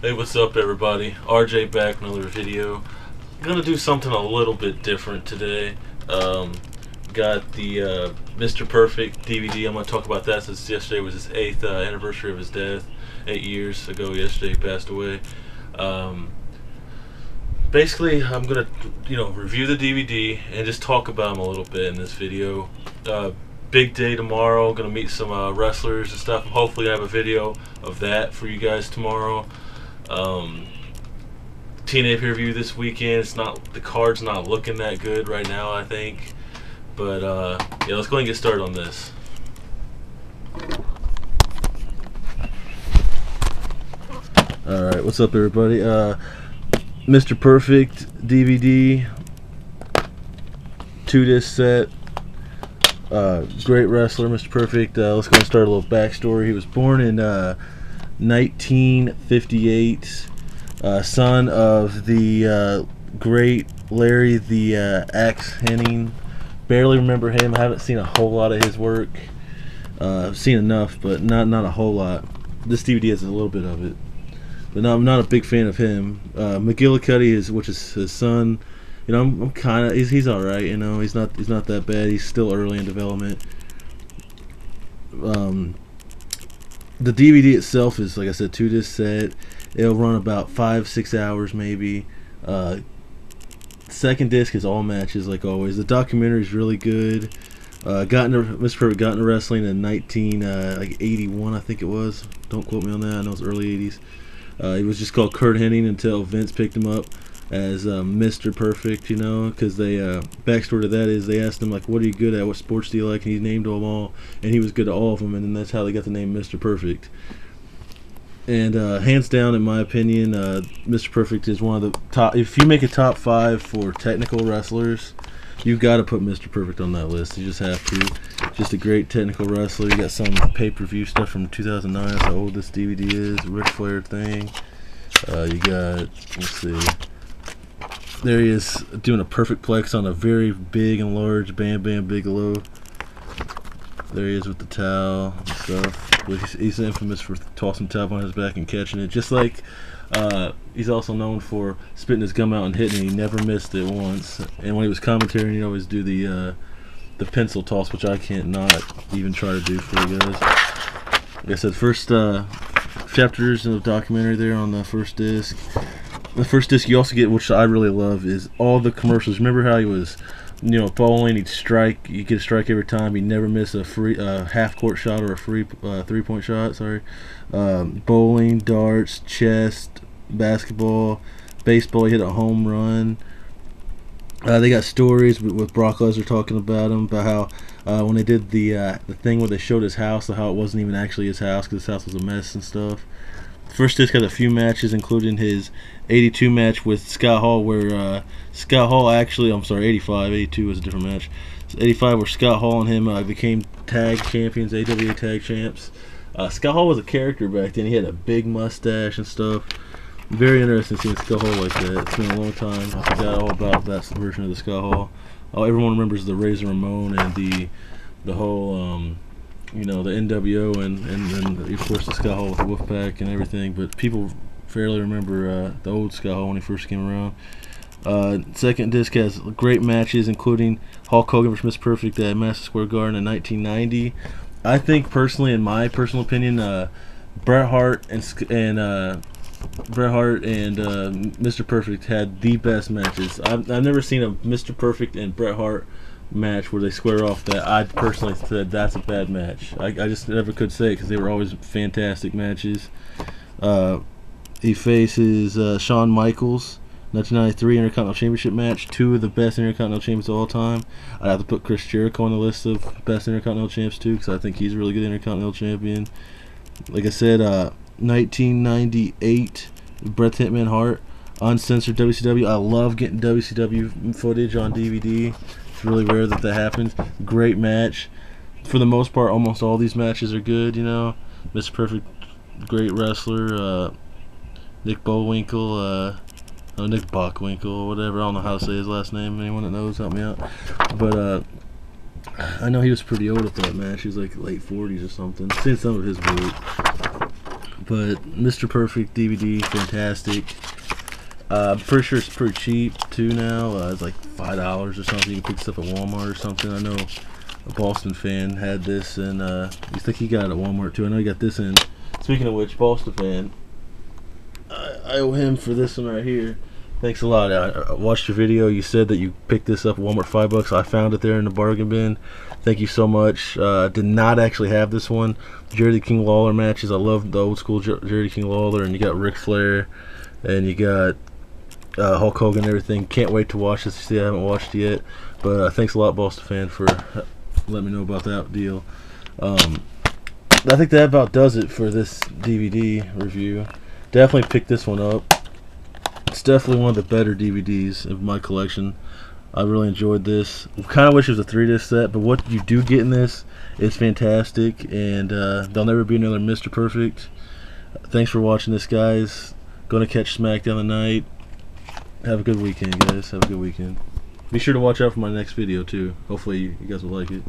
Hey, what's up, everybody? RJ back with another video. I'm gonna do something a little bit different today. Got the Mr. Perfect DVD. I'm gonna talk about that since yesterday was his 8th anniversary of his death. 8 years ago yesterday he passed away. Basically, I'm gonna review the DVD and just talk about him a little bit in this video. Big day tomorrow. Gonna meet some wrestlers and stuff. Hopefully, I have a video of that for you guys tomorrow. TNA pay-per-view this weekend. It's not, the card's not looking that good right now, I think. But yeah, let's go ahead and get started on this. Alright, what's up, everybody? Mr. Perfect DVD, 2-disc set. Great wrestler, Mr. Perfect. Let's go and start a little backstory. He was born in 1958, son of the great Larry the Axe Henning. Barely remember him. I haven't seen a whole lot of his work. I've seen enough, but not a whole lot. This DVD has a little bit of it, but no, I'm not a big fan of him. McGillicuddy which is his son. You know, I'm kind of he's all right. You know, he's not that bad. He's still early in development. The DVD itself is, like I said, 2-disc set. It'll run about 5-6 hours maybe. Second disc is all matches, like always. The documentary is really good. Mr. Perfect got into wrestling in 1981, I think it was. Don't quote me on that. I know it's early 80s. He was just called Curt Hennig until Vince picked him up as Mr. Perfect, you know, because they backstory to that is they asked him, like, what are you good at, what sports do you like, and he named them all, and he was good at all of them, and then that's how they got the name Mr. Perfect. And hands down, in my opinion, Mr. Perfect is one of the top. If you make a top 5 for technical wrestlers, you got to put Mr. Perfect on that list. You just have to. Just a great technical wrestler. You got some pay-per-view stuff from 2009. That's how old this DVD is. Ric Flair thing. You got, let's see. There he is doing a perfect plex on a very big and large Bam Bam Bigelow. There he is with the towel and stuff. But he's infamous for tossing towel on his back and catching it. Just like he's also known for spitting his gum out and hitting it. He never missed it once. And when he was commentating, he'd always do the pencil toss, which I can't not even try to do for you guys. Like I said, first chapters of the documentary there on the first disc. The first disc you also get, which I really love, is all the commercials. Remember how he was, you know, bowling, he'd strike, you get a strike every time, he'd never miss a free half-court shot or a free three-point shot, sorry. Bowling, darts, chess, basketball, baseball, he hit a home run. They got stories with Brock Lesnar talking about him, about how when they did the thing where they showed his house, how it wasn't even actually his house because his house was a mess and stuff. First disc had a few matches, including his 82 match with Scott Hall, where Scott Hall actually, I'm sorry, 85, 82 was a different match. So 85, where Scott Hall and him became tag champions, AWA tag champs. Scott Hall was a character back then. He had a big mustache and stuff. Very interesting seeing Scott Hall like that. It's been a long time. I forgot all about that version of the Scott Hall. Everyone remembers the Razor Ramon and the whole you know, the NWO and then of course the Scott Hall with the Wolfpack and everything, but people fairly remember the old Scott Hall when he first came around. Second disc has great matches, including Hulk Hogan vs. Mr. Perfect at Madison Square Garden in 1990. I think personally, in my personal opinion, Bret Hart and Mr. Perfect had the best matches. I've never seen a Mr. Perfect and Bret Hart match where they square off that I personally said that's a bad match. I just never could say it because they were always fantastic matches. He faces Shawn Michaels, 1993 Intercontinental Championship match, 2 of the best Intercontinental Champions of all time. I'd have to put Chris Jericho on the list of best Intercontinental Champs too, because I think he's a really good Intercontinental Champion. Like I said, 1998 Bret Hitman Hart, uncensored WCW. I love getting WCW footage on DVD. It's really rare that happens. Great match. For the most part, almost all these matches are good, you know. Mr. Perfect, great wrestler. Nick Bockwinkel, whatever. I don't know how to say his last name. Anyone that knows, help me out. But I know he was pretty old at that match. He was like late 40s or something. I've seen some of his work. But Mr. Perfect DVD, fantastic. I'm pretty sure it's pretty cheap too now. It's like $5 or something. You can pick stuff at Walmart or something. I know a Boston fan had this, and you think he got it at Walmart too. I know he got this in. Speaking of which, Boston fan, I owe him for this one right here. Thanks a lot. I watched your video. You said that you picked this up at Walmart, $5. I found it there in the bargain bin. Thank you so much. Did not actually have this one. Jerry King Lawler matches. I love the old school Jerry King Lawler, and you got Ric Flair, and you got Hulk Hogan and everything. Can't wait to watch this. See, I haven't watched it yet. But thanks a lot, Boston fan, for letting me know about that deal. I think that about does it for this DVD review. Definitely pick this one up. It's definitely one of the better DVDs of my collection. I really enjoyed this. Kind of wish it was a 3-disc set, but what you do get in this is fantastic, and there'll never be another Mr. Perfect. Thanks for watching this, guys. Gonna catch SmackDown tonight. Have a good weekend, guys. Have a good weekend. Be sure to watch out for my next video, too. Hopefully you guys will like it.